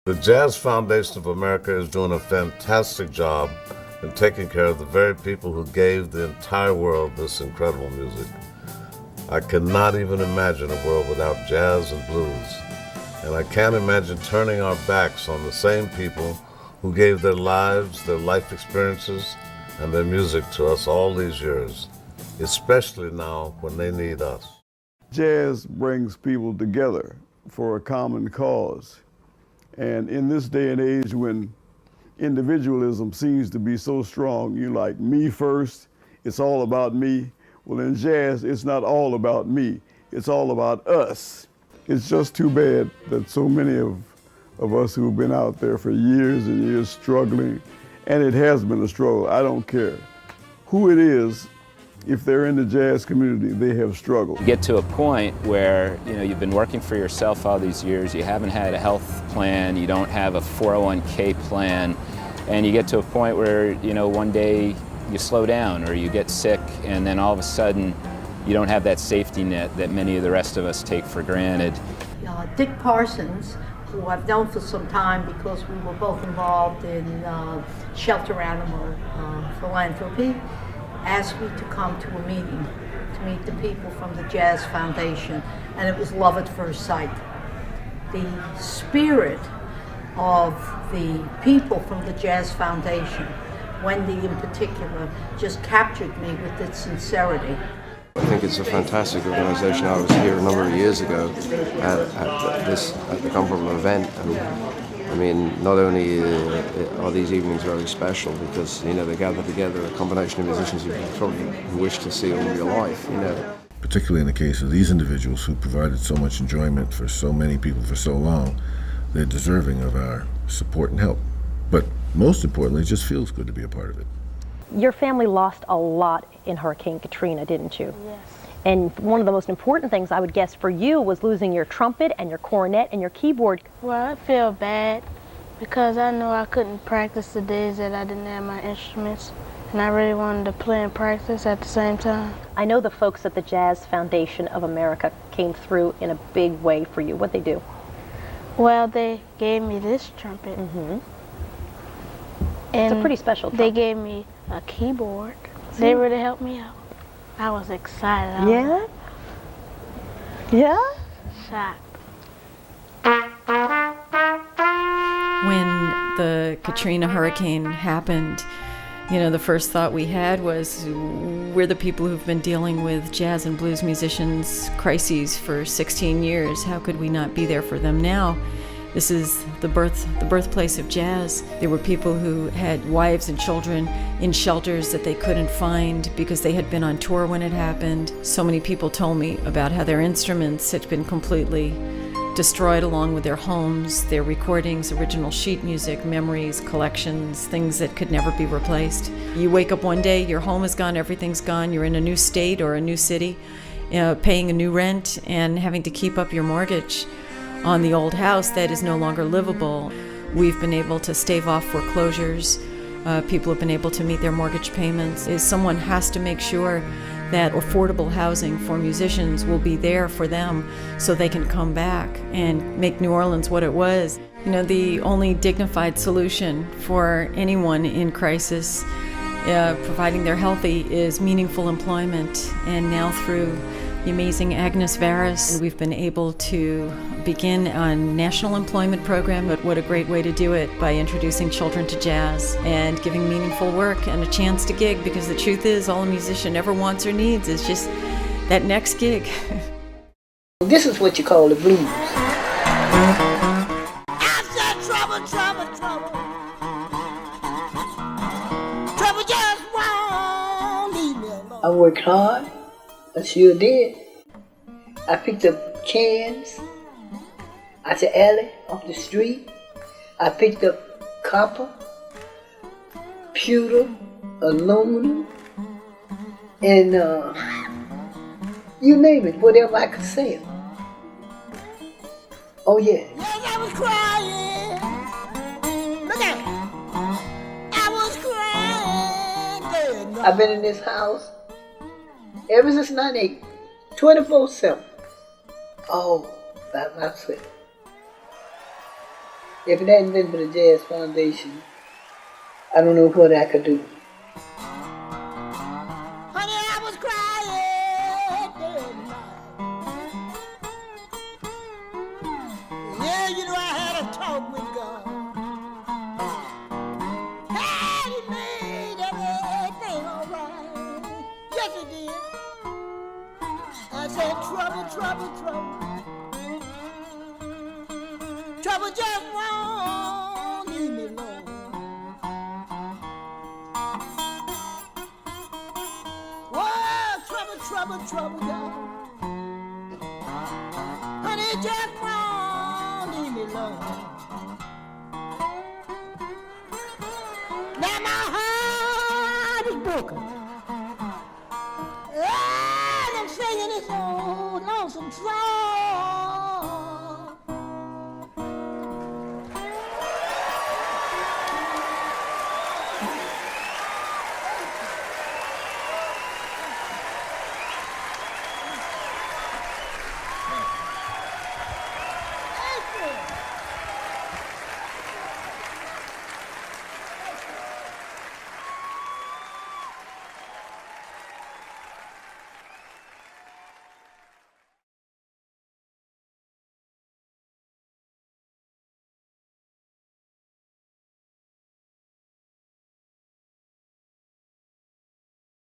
The Jazz Foundation of America is doing a fantastic job in taking care of the very people who gave the entire world this incredible music. I cannot even imagine a world without jazz and blues, and I can't imagine turning our backs on the same people who gave their lives, their life experiences, and their music to us all these years, especially now when they need us. Jazz brings people together for a common cause. And in this day and age when individualism seems to be so strong, you like me first, it's all about me. Well, in jazz, it's not all about me, it's all about us. It's just too bad that so many of us who've been out there for years and years struggling, and it has been a struggle, I don't care who it is, if they're in the jazz community, they have struggled. You get to a point where you've been working for yourself all these years, you haven't had a health plan, you don't have a 401k plan, and you get to a point where one day you slow down or you get sick, and then all of a sudden you don't have that safety net that many of the rest of us take for granted. Dick Parsons, who I've known for some time because we were both involved in shelter animal philanthropy, asked me to come to a meeting to meet the people from the Jazz Foundation, and it was love at first sight. The spirit of the people from the Jazz Foundation, Wendy in particular, just captured me with its sincerity. I think it's a fantastic organisation. I was here a number of years ago at the comparable event, and I mean, not only are these evenings very special because they gather together a combination of musicians you probably wish to see all your life. Particularly in the case of these individuals who provided so much enjoyment for so many people for so long, they're deserving of our support and help. But most importantly, it just feels good to be a part of it. Your family lost a lot in Hurricane Katrina, didn't you? Yes. And one of the most important things I would guess for you was losing your trumpet and your cornet and your keyboard. Well, I feel bad because I know I couldn't practice the days that I didn't have my instruments, and I really wanted to play and practice at the same time. I know the folks at the Jazz Foundation of America came through in a big way for you. What'd they do? Well, they gave me this trumpet. Mm-hmm. And it's a pretty special trumpet. They gave me a keyboard. They really helped me out. I was excited. Yeah? Yeah? Shocked. When the Katrina hurricane happened, the first thought we had was, we're the people who've been dealing with jazz and blues musicians' crises for 16 years. How could we not be there for them now? This is the birthplace of jazz. There were people who had wives and children in shelters that they couldn't find because they had been on tour when it happened. So many people told me about how their instruments had been completely destroyed along with their homes, their recordings, original sheet music, memories, collections, things that could never be replaced. You wake up one day, your home is gone, everything's gone, you're in a new state or a new city, paying a new rent and having to keep up your mortgage on the old house that is no longer livable. We've been able to stave off foreclosures. People have been able to meet their mortgage payments. Someone has to make sure that affordable housing for musicians will be there for them so they can come back and make New Orleans what it was. The only dignified solution for anyone in crisis, providing they're healthy, is meaningful employment. And now through the amazing Agnes Varis, we've been able to begin a national employment program. But what a great way to do it, by introducing children to jazz and giving meaningful work and a chance to gig, because the truth is, all a musician ever wants or needs is just that next gig. This is what you call the blues. I worked hard. I sure did. I picked up cans out the alley off the street. I picked up copper, pewter, aluminum, and you name it, whatever I could sell. Oh yeah. Yes, I was crying. Look at it. I was crying. I've been in this house ever since 98, 24/7. Oh, by myself. If it hadn't been for the Jazz Foundation, I don't know what I could do. Honey, I was crying day and night. Yeah, you know I had a talk with God. And He made everything all right. Yes, He did. I said, trouble, trouble, trouble. Trouble just won't leave me alone. Oh, trouble, trouble, trouble, y'all. Honey, just won't leave me alone.